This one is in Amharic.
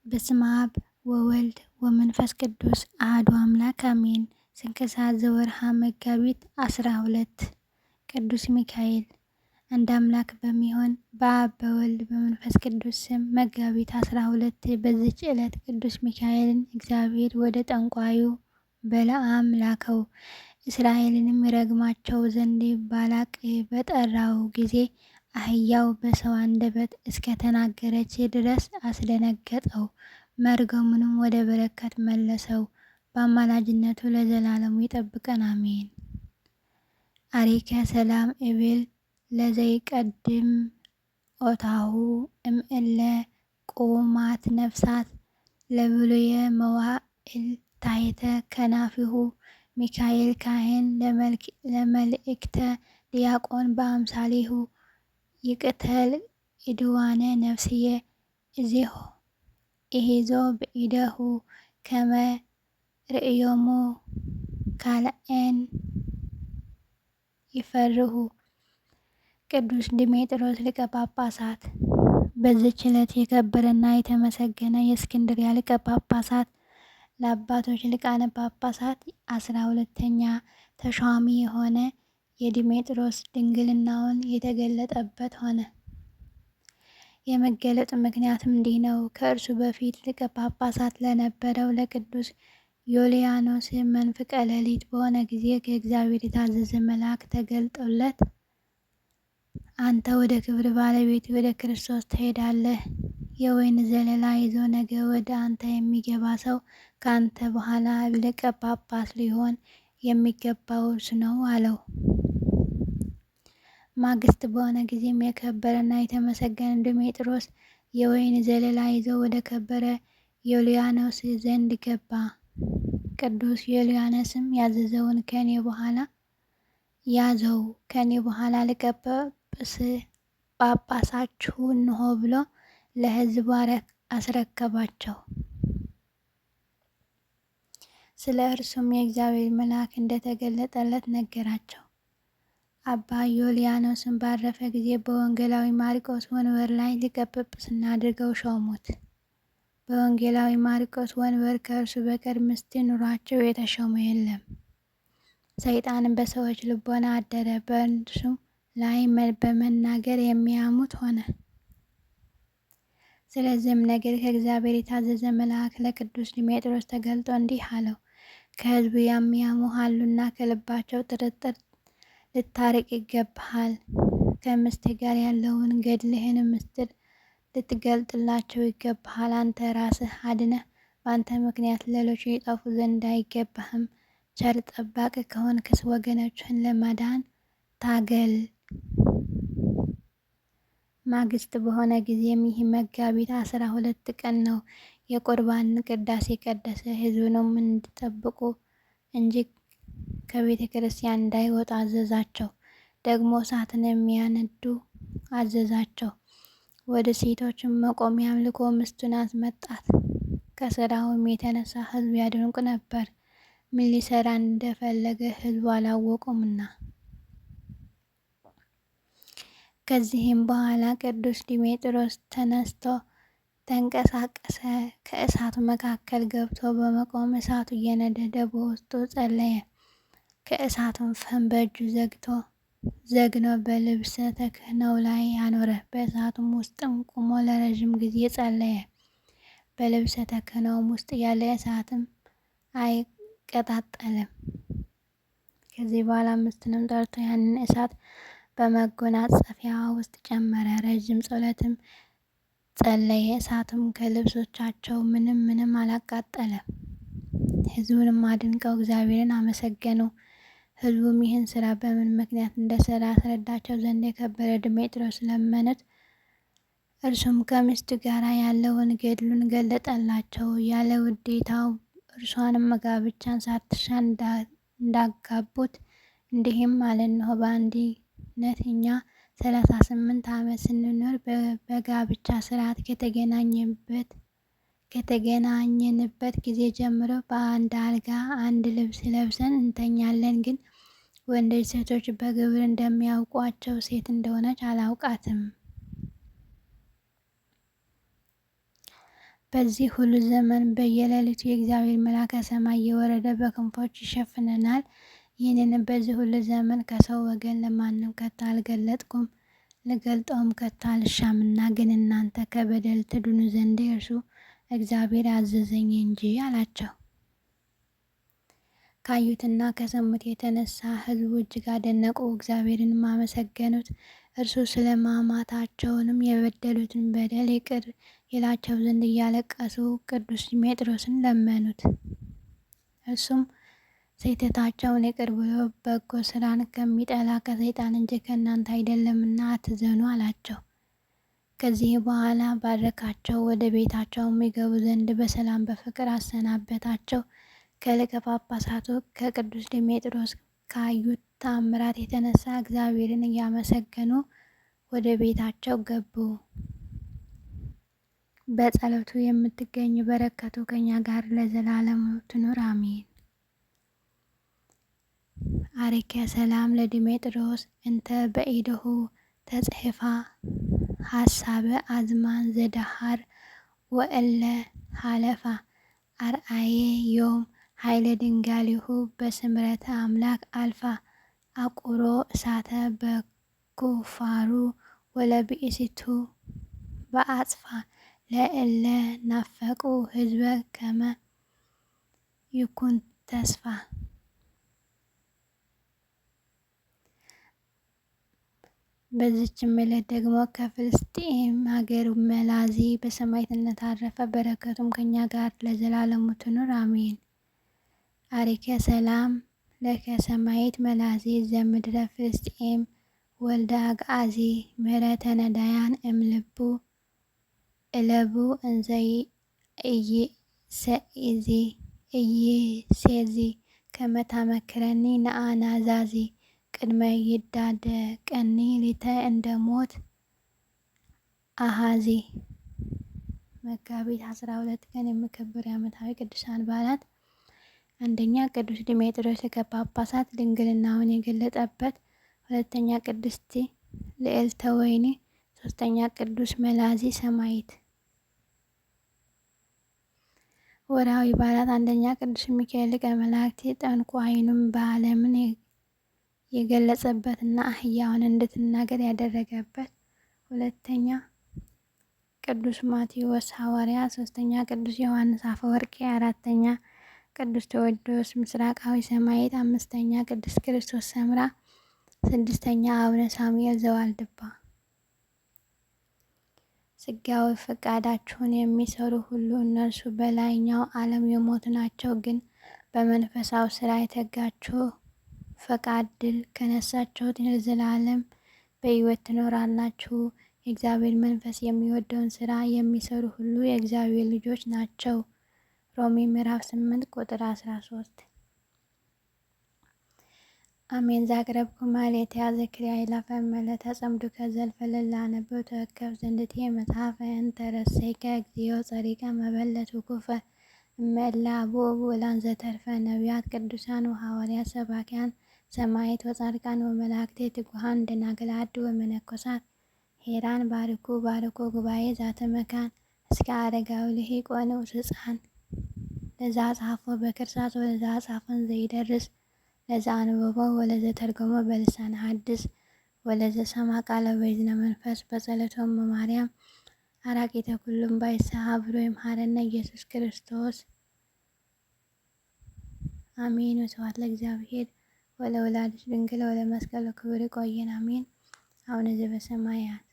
በስመ አብ ወወልድ ወመንፈስ ቅዱስ አሐዱ አምላክ አሜን። ስንክሳር ዘወርኀ መጋቢት 12 ቅዱስ ሚካኤል። አንድ አምላክ በሚሆን በአብ በወልድ በመንፈስ ቅዱስ ስም መጋቢት 12 በዚች ዕለት ቅዱስ ሚካኤልን እግዚአብሔር ወደ ጠንቋዩ በለዓም ላከው። እስራኤልንም ይረግማቸው ዘንድ ባላቅ በጠራው ጊዜ አህያው በሰው አንደበት እስከተናገረች ድረስ አስደነገጠው። መርገሙንም ወደ በረከት መለሰው። በአማላጅነቱ ለዘላለሙ ይጠብቀን አሜን። አሪከ ሰላም እብል ለዘይቀድም ኦታሁ እምእለ ቁማት ነፍሳት ለብሉየ መዋዕል ታሕተ ከናፊሁ ሚካኤል ካህን ለመልእክተ ዲያቆን በአምሳሊሁ ይቅተል ኢድዋነ ነፍስየ እሂዞ በኢደሁ ከመ ርእዮሙ ካልአን ይፈርሁ። ቅዱስ ዲሜጥሮስ ሊቀ ጳጳሳት። በዚች ዕለት የከበረና የተመሰገነ የእስክንድርያ ሊቀ ጳጳሳት ለአባቶች ሊቃነ ጳጳሳት 12ኛ ተሿሚ የሆነ የዲሜጥሮስ ድንግልናውን የተገለጠበት ሆነ። የመገለጡ ምክንያትም እንዲህ ነው። ከእርሱ በፊት ሊቀ ጳጳሳት ለነበረው ለቅዱስ ዮልያኖስ መንፍቀ ሌሊት በሆነ ጊዜ ከእግዚአብሔር የታዘዘ መልአክ ተገልጦለት አንተ ወደ ክብር ባለቤት ወደ ክርስቶስ ትሄዳለህ። የወይን ዘለላ ይዞ ነገ ወደ አንተ የሚገባ ሰው ከአንተ በኋላ ሊቀ ጳጳስ ሊሆን የሚገባው እርሱ ነው አለው። ማግስት በሆነ ጊዜም የከበረና የተመሰገነ ዲሜጥሮስ የወይን ዘለላ ይዞ ወደ ከበረ ዮልያኖስ ዘንድ ገባ። ቅዱስ ዮልያኖስም ያዘዘውን ከኔ በኋላ ሊቀ ጳጳሳችሁ እንሆ ብሎ ለሕዝቡ አስረከባቸው። ስለ እርሱም የእግዚአብሔር መልአክ እንደተገለጠለት ነገራቸው። አባ ዮልያኖስን ባረፈ ጊዜ በወንጌላዊ ማርቆስ ወንበር ላይ ሊቀ ጵጵስና አድርገው ሾሙት። በወንጌላዊ ማርቆስ ወንበር ከእርሱ በቀር ሚስት ኑሯቸው የተሾመ የለም። ሰይጣንም በሰዎች ልቦና አደረ፣ በእርሱም ላይ በመናገር የሚያሙት ሆነ። ስለዚህም ነገር ከእግዚአብሔር የታዘዘ መልአክ ለቅዱስ ዲሜጥሮስ ተገልጦ እንዲህ አለው። ከሕዝቡ የሚያሙ አሉና ከልባቸው ጥርጥር ልታርቅ ይገባሃል። ከሚስት ጋር ያለውን ገድልህን ምስጢር ልትገልጥላቸው ይገባሃል። አንተ ራስህ አድነህ በአንተ ምክንያት ሌሎች ይጠፉ ዘንድ አይገባህም። ቸር ጠባቂ ከሆንክስ ወገኖችህን ለማዳን ታገል። ማግስት በሆነ ጊዜም ይህ መጋቢት 12 ቀን ነው። የቁርባንን ቅዳሴ ቀደሰ። ሕዝቡንም እንዲጠብቁ እንጂ ከቤተ ክርስቲያን እንዳይወጡ አዘዛቸው። ደግሞ እሳትን የሚያነዱ አዘዛቸው። ወደ ሴቶችም መቆሚያም ልኮ ሚስቱን አስመጣት። ከስራውም የተነሳ ሕዝቡ ያደንቁ ነበር፣ ምን ሊሰራ እንደፈለገ ሕዝቡ አላወቁምና። ከዚህም በኋላ ቅዱስ ዲሜጥሮስ ተነስቶ ተንቀሳቀሰ። ከእሳቱ መካከል ገብቶ በመቆም እሳቱ እየነደደ በውስጡ ጸለየ። ከእሳቱም ፈም በእጁ ዘግኖ በልብሰ ተክህኖው ላይ አኖረ። በእሳቱም ውስጥም ቆሞ ለረዥም ጊዜ ጸለየ። በልብሰ ተክህኖውም ውስጥ ያለ እሳትም አይቀጣጠልም። ከዚህ በኋላ ሚስቱንም ጠርቶ ያንን እሳት በመጎናጸፊያ ውስጥ ጨመረ። ረዥም ጸሎትም ጸለየ። እሳቱም ከልብሶቻቸው ምንም አላቃጠለም። ሕዝቡንም አድንቀው እግዚአብሔርን አመሰገኑ። ሕዝቡም ይህን ስራ በምን ምክንያት እንደሰራ አስረዳቸው ዘንድ የከበረ ዲሜጥሮስ ለመኑት። እርሱም ከሚስቱ ጋር ያለውን ገድሉን ገለጠላቸው። ያለ ውዴታው እርሷንም ጋብቻን ሳትሻ እንዳጋቡት እንዲህም አለ። እነሆ በአንድነት እኛ 38 ዓመት ስንኖር በጋብቻ ስርዓት ከተገናኘንበት ጊዜ ጀምሮ በአንድ አልጋ አንድ ልብስ ለብሰን እንተኛለን። ግን ወንዶች ሴቶች በግብር እንደሚያውቋቸው ሴት እንደሆነች አላውቃትም። በዚህ ሁሉ ዘመን በየሌሊቱ የእግዚአብሔር መልአክ ከሰማይ እየወረደ በክንፎቹ ይሸፍነናል። ይህንንም በዚህ ሁሉ ዘመን ከሰው ወገን ለማንም ከቶ አልገለጥኩም፣ ልገልጠውም ከቶ አልሻምና፣ ግን እናንተ ከበደል ትድኑ ዘንድ እርሱ እግዚአብሔር አዘዘኝ እንጂ አላቸው። ካዩትና ከሰሙት የተነሳ ሕዝቡ እጅግ አደነቁ፣ እግዚአብሔርንም አመሰገኑት። እርሱ ስለ ማማታቸውንም የበደሉትን በደል ይቅር ይላቸው ዘንድ እያለቀሱ ቅዱስ ዲሜጥሮስን ለመኑት። እርሱም ስሕተታቸውን ይቅር ብሎ በጎ ስራን ከሚጠላ ከሰይጣን እንጂ ከእናንተ አይደለምና አትዘኑ አላቸው። ከዚህ በኋላ ባረካቸው፣ ወደ ቤታቸውም ይገቡ ዘንድ በሰላም በፍቅር አሰናበታቸው። ከሊቀ ጳጳሳቱ ከቅዱስ ዲሜጥሮስ ካዩት ተአምራት የተነሳ እግዚአብሔርን እያመሰገኑ ወደ ቤታቸው ገቡ። በጸሎቱ የምትገኝ በረከቱ ከኛ ጋር ለዘላለሙ ትኑር አሜን። አርኬ ሰላም ለዲሜጥሮስ እንተ በኢደሁ ተጽሕፋ ሀሳበ አዝማን ዘደሃር ወእለ ሀለፋ አርአዬ ዮም ኃይለ ድንጋሊሁ በስምረተ አምላክ አልፋ አቁሮ እሳተ በኩፋሩ ወለብእሲቱ በአጽፋ ለእለ ናፈቁ ህዝበ ከመ ይኩን ተስፋ። በዚችም ዕለት ደግሞ ከፍልስጤም ሀገር መላዚ በሰማዕትነት አረፈ። በረከቱም ከኛ ጋር ለዘላለሙ ትኑር አሜን። አሪከ ሰላም ለከ ሰማዕት መላዚ ዘምድረ ፍልስጤም ወልደ አግዓዚ ምህረተ ነዳያን እምልቡ እለቡ እንዘይ እይሴዚ ከመታመክረኒ ነአናዛዚ ቅድመ ይዳደ ቀኒ ሊተ እንደ ሞት አሃዚ። መጋቢት 12 ቀን የሚከበሩ የዓመታዊ ቅዱሳን በዓላት፣ አንደኛ ቅዱስ ዲሜጥሮስ ሊቀ ጳጳሳት ድንግልናውን የገለጠበት፣ ሁለተኛ ቅድስት ልዕልተ ወይኒ፣ ሶስተኛ ቅዱስ መላዚ ሰማዕት። ወርሃዊ በዓላት፣ አንደኛ ቅዱስ ሚካኤል ሊቀ መላእክት ጠንቋዩንም በዓለምን የገለጸበት እና አህያውን እንድትናገር ያደረገበት፣ ሁለተኛ ቅዱስ ማቴዎስ ሐዋርያ፣ ሶስተኛ ቅዱስ ዮሐንስ አፈወርቂ፣ አራተኛ ቅዱስ ቴዎድሮስ ምስራቃዊ ሰማዕት፣ አምስተኛ ቅዱስ ክርስቶስ ሰምራ፣ ስድስተኛ አቡነ ሳሙኤል ዘዋልድባ። ሥጋዊ ፈቃዳቸውን የሚሰሩ ሁሉ እነርሱ በላይኛው ዓለም የሞቱ ናቸው። ግን በመንፈሳዊ ሥራ የተጋችሁ ፈቃድ ድል ከነሳችሁት ለዘላለም በሕይወት ትኖራላችሁ። የእግዚአብሔር መንፈስ የሚወደውን ሥራ የሚሰሩ ሁሉ የእግዚአብሔር ልጆች ናቸው። ሮሜ ምዕራፍ 8 ቁጥር 13። አሜን። ዛቅረብኩ ማሕሌተ ዘኪርያ ይላፈመለ ተጸምዱ ከዘልፈለላ ነበው ተወከፍ ዘንድቴ መጽሐፈ እንተ ረሰይከ እግዚኦ ጸሪቀ መበለት ውኩፈ እመላ አቡብ ወላን ዘተርፈ ነቢያት ቅዱሳን ወሐዋርያት ሰባኪያን ሰማዕት ወጻድቃን ወመላእክት ትጉሃን ደናግል አሐዱ ወመነኮሳት ሄራን ባርኩ ባርኮ ጉባኤ ዛተ መካን እስከ አረጋዊ ልሂቅ ወንዑስ ሕፃን ለዛ ጻፎ በክርሳስ ወለዛ ጻፎን ዘይደርስ ለዛ አንበቦ ወለዘ ተርጎሞ በልሳነ ሐዲስ ወለዘ ሰማ ቃለ በይዝነ መንፈስ በጸሎቶም ማርያም አራቂተ ኩሉም ባይሰሃ ብሎ ይምሃረነ ኢየሱስ ክርስቶስ አሜን። ወስብሐት ለእግዚአብሔር ወለወላዲቱ ድንግል ወለመስቀሉ ክቡር። ይቆየን። አሜን። አቡነ ዘበሰማያት